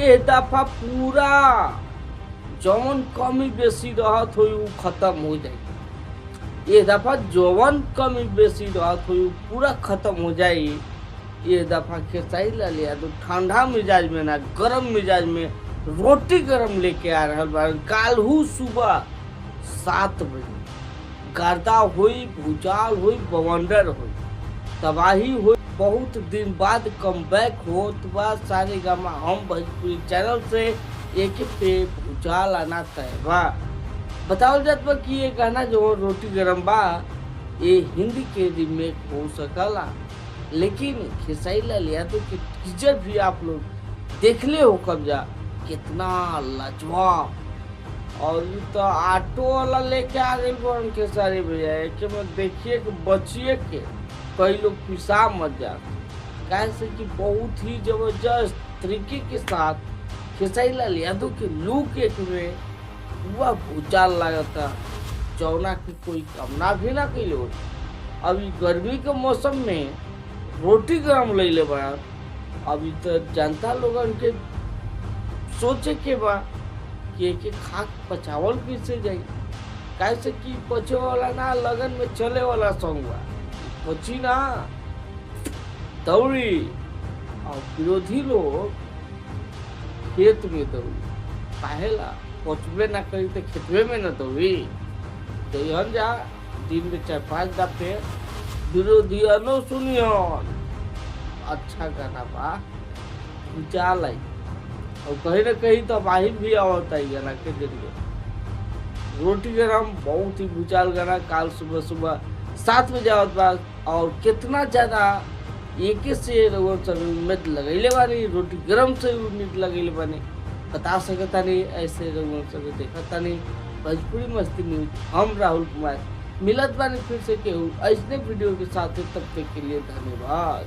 ये दफा पूरा जौन कमी बेसी रहत हो खत्म हो जाए। ये दफा जौन कमी बेसी रहत हो पूरा खत्म हो जाए। ये दफा खेसारी लाल यादव ठंडा मिजाज में ना गरम मिजाज में रोटी गरम लेके आ रहा बा। काल्हू सुबह 7 बजे गर्दा हुई, भूचाल हुई, बवंडर हुई, तबाही हुई। बहुत दिन बाद कमबैक होत बा सारेगामा हम भोजपुरी चैनल से एक पे भूचाल आना तय बा। बताओ जात बा कि ये गाना जो रोटी गरम बा ये हिंदी के रीमेक हो सकला, लेकिन खेसारी लाल यादव के टीजर भी आप लोग देखले हो कब्जा कितना लाजवाब। और ये तो ऑटो वाला लेके आ गई बन खेसारी भैया के में देखिए कि बचिए के कई लोग पिसा मत जा। कैसे कि बहुत ही जबरदस्त तरीके के साथ खेसारी लाल यादव के लुक एक में पूरा भूचाल लगता। चौना की कोई कामना भी ना कैलो। अभी गर्मी के मौसम में रोटी गरम ले ले बा। अभी तो जनता लोगन के सोचे के बा कि एक खाक पचावल कैसे जाई। कैसे कि पचे वाला ना लगन में चले वाला सॉन्ग बा, पची ना दौड़ी। और विरोधी लोग खेत में दौड़ी काहेला पचबे ना करी तो खेतवे में ना दौड़ी। तो यहन जा दिन में 4-5 दफे विरोधी अनो सुनियन। अच्छा गाना बा भूचाल आई और कहीं ना कहीं तो बाहिर भी आवता है गाना के जरिए। रोटी गरम बहुत ही भूचाल गाना काल सुबह सुबह 7 बजे आवत बा। और कितना ज्यादा एक से उम्मीद लगैले बानी रोटी गरम से उम्मीद लगैले बानी बता सकता नहीं। ऐसे सब देखता नहीं भोजपुरी मस्ती न्यूज। हम राहुल कुमार मिलत बानी फिर से केहू ऐसने वीडियो के साथ। तब तक के लिए धन्यवाद।